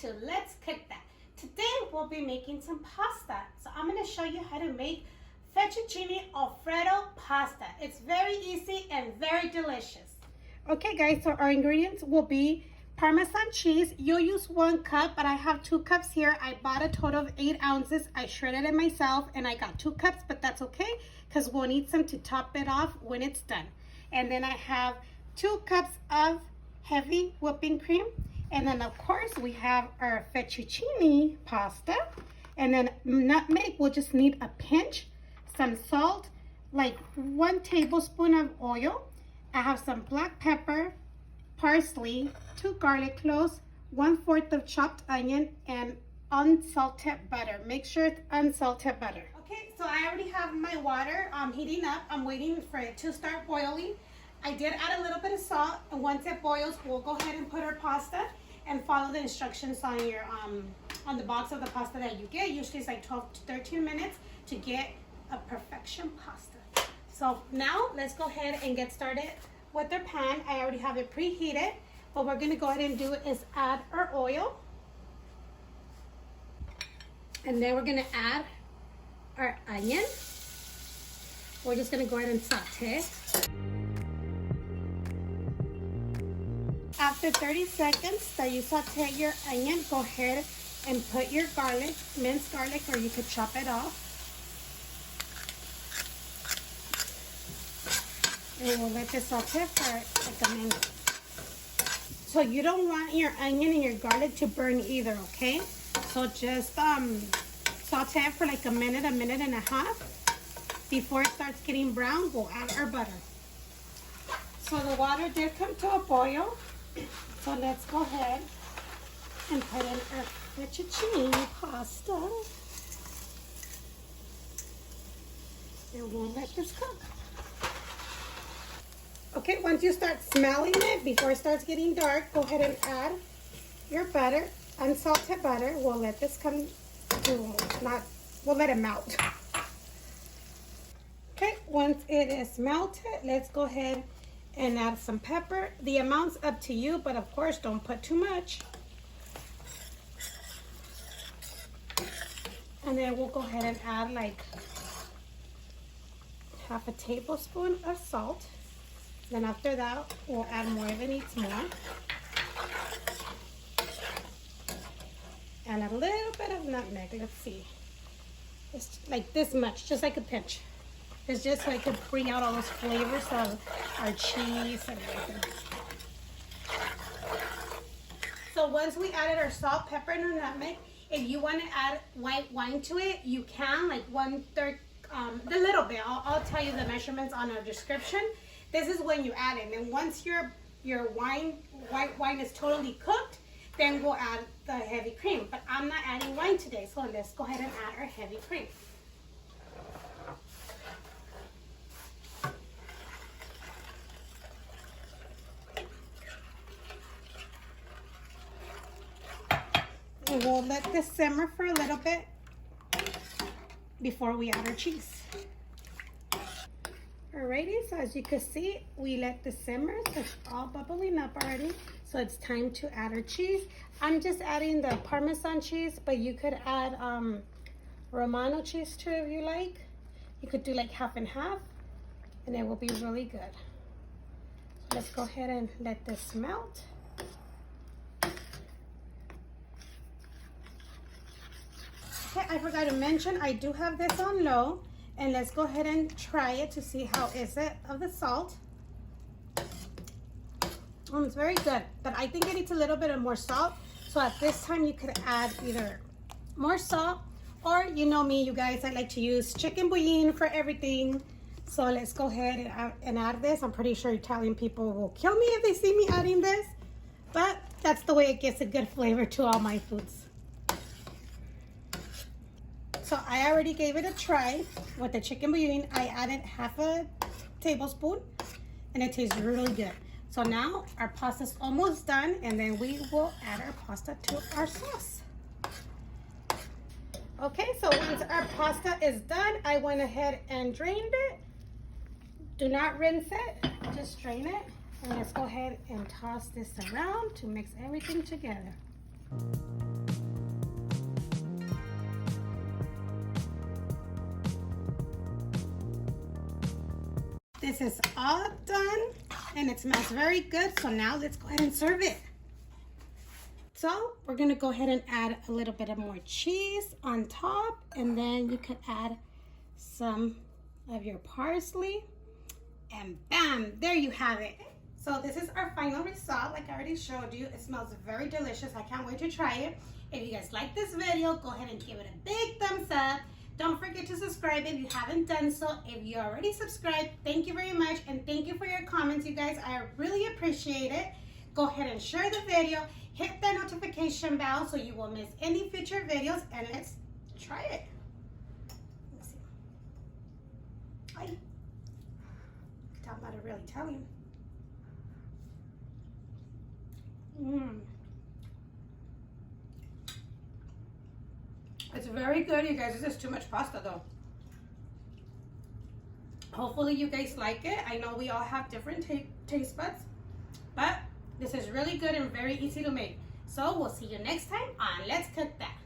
to Let's Cook That. Today we'll be making some pasta. So I'm going to show you how to make Fettuccine Alfredo pasta. It's very easy and very delicious. Okay guys, so our ingredients will be Parmesan cheese. You'll use 1 cup, but I have 2 cups here. I bought a total of 8 ounces. I shredded it myself and I got 2 cups, but that's okay because we'll need some to top it off when it's done. And then I have 2 cups of heavy whipping cream. And then of course we have our fettuccine pasta. And then nutmeg, we'll just need a pinch. Some salt, like 1 tablespoon of oil. I have some black pepper, parsley, 2 garlic cloves, 1/4 of chopped onion, and unsalted butter. Make sure it's unsalted butter. Okay, so I already have my water heating up. I'm waiting for it to start boiling. I did add a little bit of salt, and once it boils, we'll go ahead and put our pasta and follow the instructions on your on the box of the pasta that you get. Usually it's like 12 to 13 minutes to get a perfection pasta. So now let's go ahead and get started with our pan. I already have it preheated. What we're gonna go ahead and do is add our oil. And then we're gonna add our onion. We're just gonna go ahead and saute it. After 30 seconds that you saute your onion, go ahead and put your garlic, minced garlic, or you could chop it off. And we'll let this saute for like a minute. So you don't want your onion and your garlic to burn either, okay? So just saute it for like a minute and a half. Before it starts getting brown, we'll add our butter. So the water did come to a boil. So let's go ahead and put in our fettuccine pasta. And we'll let this cook. Okay, once you start smelling it, before it starts getting dark, go ahead and add your butter, unsalted butter. We'll let this come to, we'll let it melt. Okay, once it is melted, let's go ahead and add some pepper. The amount's up to you, but of course don't put too much. And then we'll go ahead and add like 1/2 tablespoon of salt. Then after that, we'll add more if it needs more. And a little bit of nutmeg, let's see. It's like this much, just like a pinch. It's just so I could bring out all those flavors of our cheese and everything. So once we added our salt, pepper, and our nutmeg, if you want to add white wine to it, you can, like 1/3, a little bit. I'll tell you the measurements on our description. This is when you add it. And once your white wine is totally cooked, then we'll add the heavy cream. But I'm not adding wine today, so let's go ahead and add our heavy cream. And we'll let this simmer for a little bit before we add our cheese. Alrighty, so as you can see, we let this simmer. So it's all bubbling up already. So it's time to add our cheese. I'm just adding the Parmesan cheese, but you could add Romano cheese too if you like. You could do like 1/2 and 1/2, and it will be really good. So let's go ahead and let this melt. Okay, I forgot to mention, I do have this on low. And let's go ahead and try it to see how is it of the salt. It's very good, but I think it needs a little bit of more salt. So at this time you could add either more salt, or you know me, you guys, I like to use chicken bouillon for everything. So let's go ahead and add this. I'm pretty sure Italian people will kill me if they see me adding this, but that's the way it gives a good flavor to all my foods. So I already gave it a try with the chicken bouillon. I added 1/2 tablespoon and it tastes really good. So now our pasta's almost done, and then we will add our pasta to our sauce. Okay, so once our pasta is done, I went ahead and drained it. Do not rinse it, just drain it. And let's go ahead and toss this around to mix everything together. This is all done and it smells very good. So now let's go ahead and serve it. So we're gonna go ahead and add a little bit of more cheese on top, and then you could add some of your parsley, and bam, there you have it. So this is our final result. Like I already showed you, it smells very delicious. I can't wait to try it. If you guys like this video, go ahead and give it a big thumbs up. Don't forget to subscribe if you haven't done so. If you already subscribed, thank you very much, and thank you for your comments, you guys. I really appreciate it. Go ahead and share the video. Hit that notification bell so you won't miss any future videos, and let's try it. Let's see. I'm not really telling. It's very good, you guys. This is too much pasta though. Hopefully you guys like it. I know we all have different taste buds, but this is really good and very easy to make. So we'll see you next time on Let's Cook That.